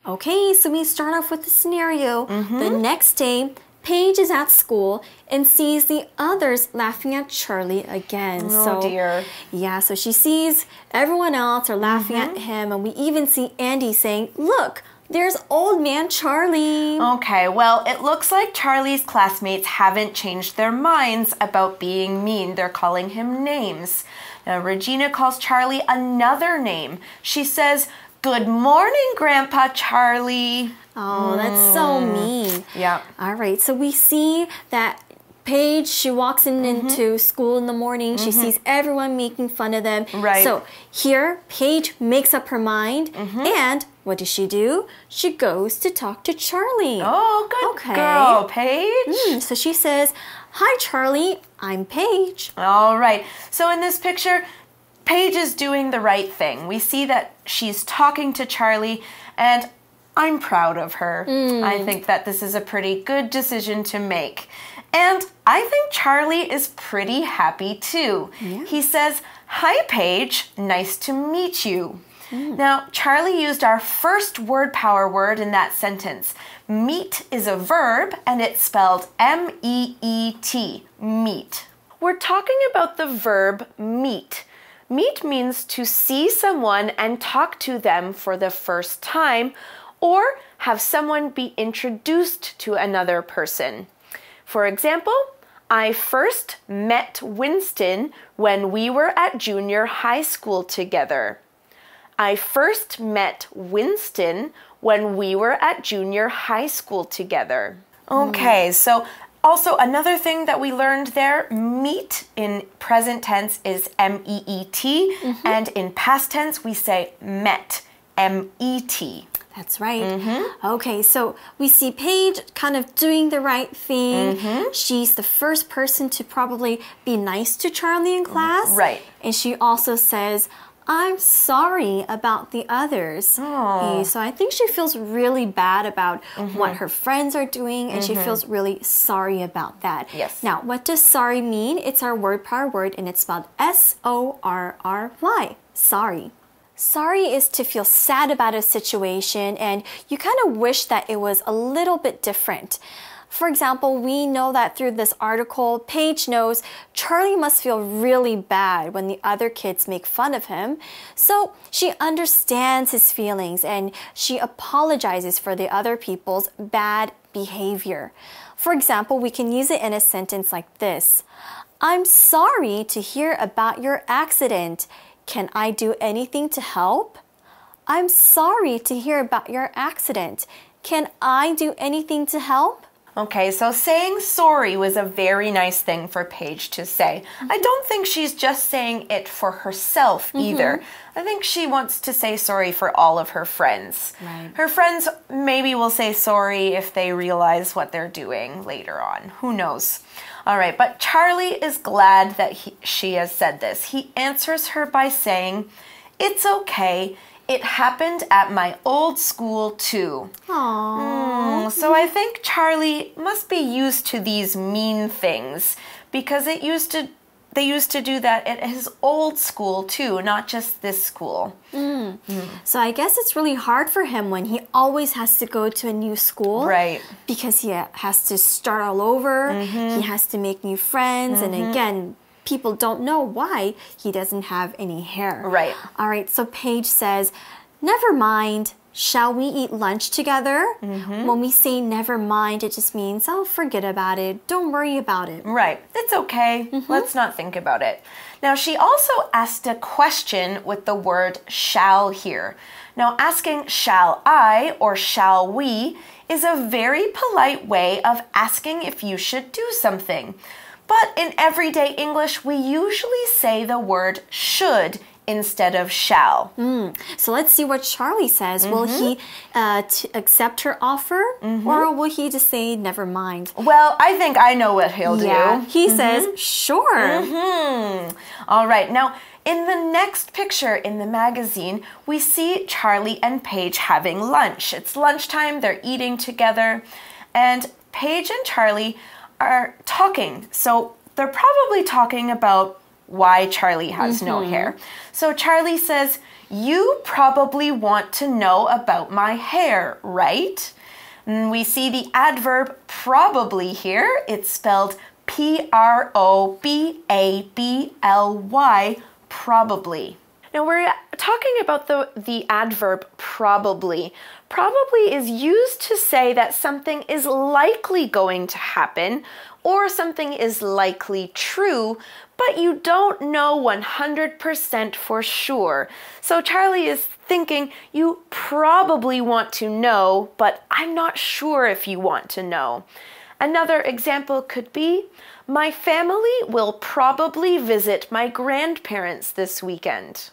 Okay, so we start off with the scenario. The next day, Paige is at school and sees the others laughing at Charlie again. Oh dear. Yeah, so she sees everyone else are laughing at him, and we even see Andy saying, "Look, there's old man Charlie." Okay, well, it looks like Charlie's classmates haven't changed their minds about being mean. They're calling him names. Now, Regina calls Charlie another name. She says, "Good morning, Grandpa Charlie." Oh, that's so mean. Yeah. All right, so we see that Paige, she walks into school in the morning. She sees everyone making fun of them. Right. So here, Paige makes up her mind. And what does she do? She goes to talk to Charlie. Oh, good girl, Paige. So she says, "Hi, Charlie. I'm Paige." All right. So in this picture, Paige is doing the right thing. We see that she's talking to Charlie, and I'm proud of her. I think that this is a pretty good decision to make. And I think Charlie is pretty happy too. Yeah. He says, "Hi, Paige. Nice to meet you." Now, Charlie used our first word power word in that sentence. Meet is a verb, and it's spelled M-E-E-T, meet. We're talking about the verb meet. Meet means to see someone and talk to them for the first time, or have someone be introduced to another person. For example, I first met Winston when we were at junior high school together. I first met Winston when we were at junior high school together. Okay, so also another thing that we learned there, meet in present tense is M-E-E-T, and in past tense we say met, M-E-T. That's right. Okay, so we see Paige kind of doing the right thing. She's the first person to probably be nice to Charlie in class. Right. And she also says, "I'm sorry about the others." Okay, so I think she feels really bad about what her friends are doing, and she feels really sorry about that. Yes. Now, what does sorry mean? It's our word power word, and it's spelled S-O-R-R-Y. Sorry. Sorry is to feel sad about a situation, and you kind of wish that it was a little bit different. For example, we know that through this article, Paige knows Charlie must feel really bad when the other kids make fun of him. So she understands his feelings and she apologizes for the other people's bad behavior. For example, we can use it in a sentence like this. "I'm sorry to hear about your accident. Can I do anything to help?" "I'm sorry to hear about your accident. Can I do anything to help?" Okay, so saying sorry was a very nice thing for Paige to say. I don't think she's just saying it for herself either. I think she wants to say sorry for all of her friends. Right. Her friends maybe will say sorry if they realize what they're doing later on. Who knows? All right, but Charlie is glad that she has said this. He answers her by saying, "It's okay. It happened at my old school too." Aww. So I think Charlie must be used to these mean things because they used to do that at his old school too, not just this school. So I guess it's really hard for him when he always has to go to a new school. Right. Because he has to start all over. He has to make new friends. And again, people don't know why he doesn't have any hair. Right. All right, so Paige says, "Never mind. Shall we eat lunch together?" When we say never mind, it just means, oh, forget about it. Don't worry about it. Right. It's okay. Let's not think about it. Now, she also asked a question with the word shall here. Now, asking shall I or shall we is a very polite way of asking if you should do something. But in everyday English, we usually say the word should instead of shall. So let's see what Charlie says. Will he accept her offer, or will he just say never mind? Well, I think I know what he'll do. He says sure. All right, now in the next picture in the magazine, we see Charlie and Paige having lunch. It's lunchtime, they're eating together, and Paige and Charlie are talking. So they're probably talking about why Charlie has no hair. So Charlie says, You probably want to know about my hair, right? And we see the adverb probably here. It's spelled P-R-O-B-A-B-L-Y, probably. Now we're talking about the adverb probably. Probably is used to say that something is likely going to happen or something is likely true, but you don't know 100% for sure. So Charlie is thinking, you probably want to know, but I'm not sure if you want to know. Another example could be, my family will probably visit my grandparents this weekend.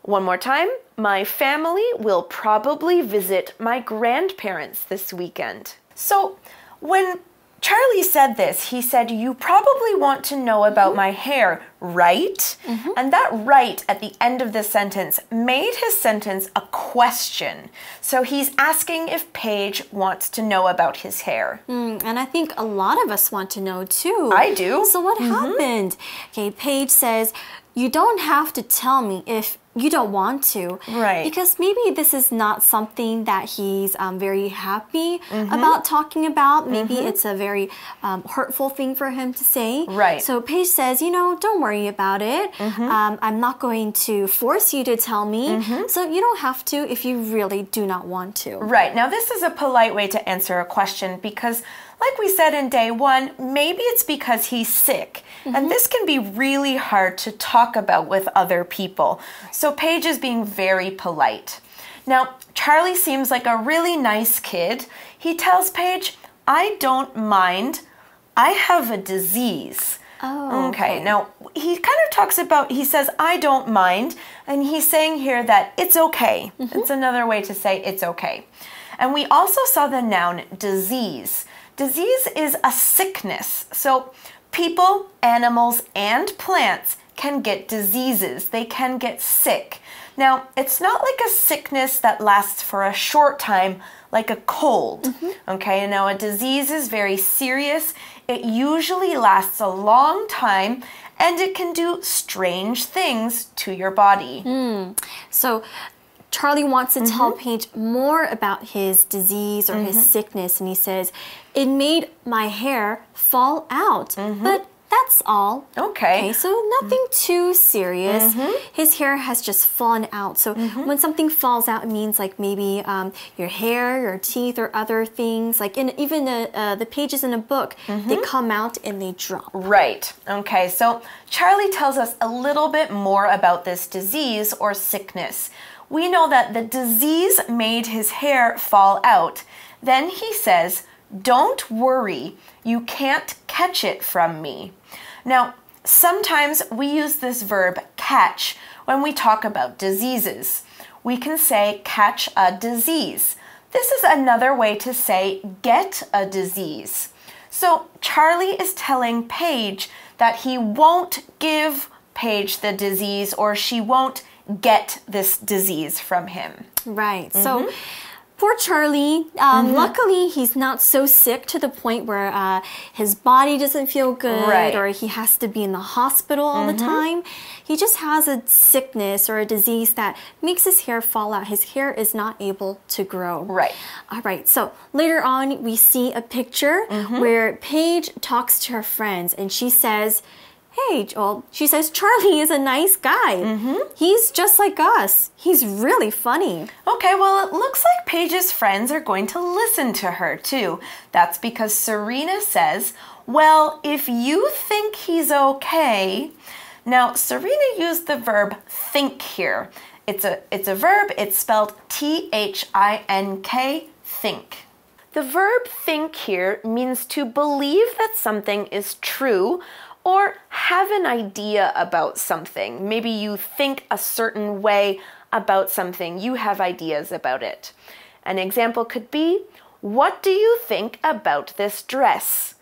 One more time, my family will probably visit my grandparents this weekend. So when Charlie said this, he said, you probably want to know about my hair, right? And that right at the end of the sentence made his sentence a question. So he's asking if Paige wants to know about his hair. And I think a lot of us want to know too. I do. So what happened? Okay, Paige says, you don't have to tell me if you don't want to. Right. Because maybe this is not something that he's very happy about talking about. Maybe it's a very hurtful thing for him to say. Right. So Paige says, you know, don't worry about it. I'm not going to force you to tell me. So you don't have to if you really do not want to. Right. Now this is a polite way to answer a question because like we said in day one, maybe it's because he's sick. And this can be really hard to talk about with other people. So Paige is being very polite. Now, Charlie seems like a really nice kid. He tells Paige, I don't mind. I have a disease. Oh, okay. Now, he kind of talks about, he says, I don't mind. And he's saying here that it's okay. It's another way to say it's okay. And we also saw the noun disease. Disease is a sickness. So people, animals, and plants can get diseases. They can get sick. Now, it's not like a sickness that lasts for a short time, like a cold. Okay, now a disease is very serious. It usually lasts a long time, and it can do strange things to your body. So Charlie wants to tell Paige more about his disease or his sickness, and he says, it made my hair fall out, but that's all. Okay, so nothing too serious. His hair has just fallen out. So when something falls out, it means like maybe your hair, your teeth, or other things. Like even the pages in a book, they come out and they drop. Right. Okay, so Charlie tells us a little bit more about this disease or sickness. We know that the disease made his hair fall out. Then he says, don't worry, you can't catch it from me. Now, sometimes we use this verb catch when we talk about diseases. We can say catch a disease. This is another way to say get a disease. So Charlie is telling Paige that he won't give Paige the disease or she won't get this disease from him. Right. So poor Charlie, luckily he's not so sick to the point where his body doesn't feel good or he has to be in the hospital all the time. He just has a sickness or a disease that makes his hair fall out. His hair is not able to grow. Right. All right. So later on, we see a picture where Paige talks to her friends and she says, hey, Joel, she says, Charlie is a nice guy. He's just like us. He's really funny. Okay, well, it looks like Paige's friends are going to listen to her too. That's because Serena says, well, if you think he's okay. Now, Serena used the verb think here. It's a verb. It's spelled T-H-I-N-K, think. The verb think here means to believe that something is true or have an idea about something. Maybe you think a certain way about something. You have ideas about it. An example could be, what do you think about this dress?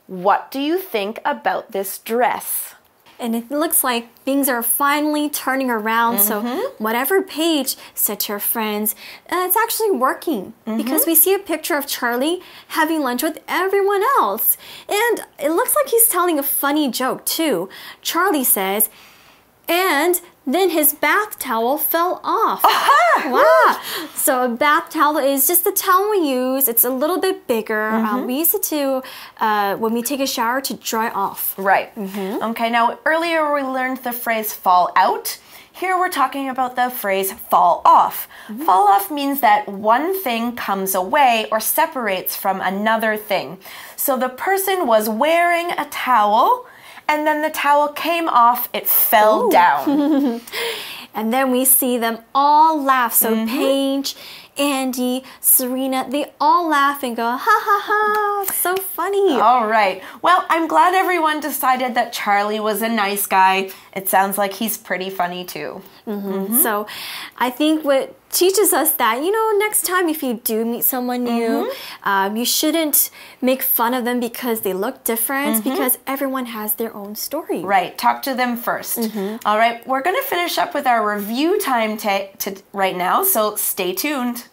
What do you think about this dress? And it looks like things are finally turning around. So whatever Paige said to her friends, it's actually working. Because we see a picture of Charlie having lunch with everyone else. And it looks like he's telling a funny joke too. Charlie says, and Then his bath towel fell off. Aha! Wow. So a bath towel is just the towel we use. It's a little bit bigger. We use it to, when we take a shower, to dry off. Right. Okay, now earlier we learned the phrase fall out. Here we're talking about the phrase fall off. Fall off means that one thing comes away or separates from another thing. So the person was wearing a towel, and then the towel came off, it fell down. And then we see them all laugh. So Paige, Andy, Serena, they all laugh and go, ha ha ha, so funny. All right. Well, I'm glad everyone decided that Charlie was a nice guy. It sounds like he's pretty funny too. So I think what teaches us that, you know, next time if you do meet someone new, you shouldn't make fun of them because they look different, because everyone has their own story. Right. Talk to them first. All right. We're going to finish up with our review time right now, so stay tuned.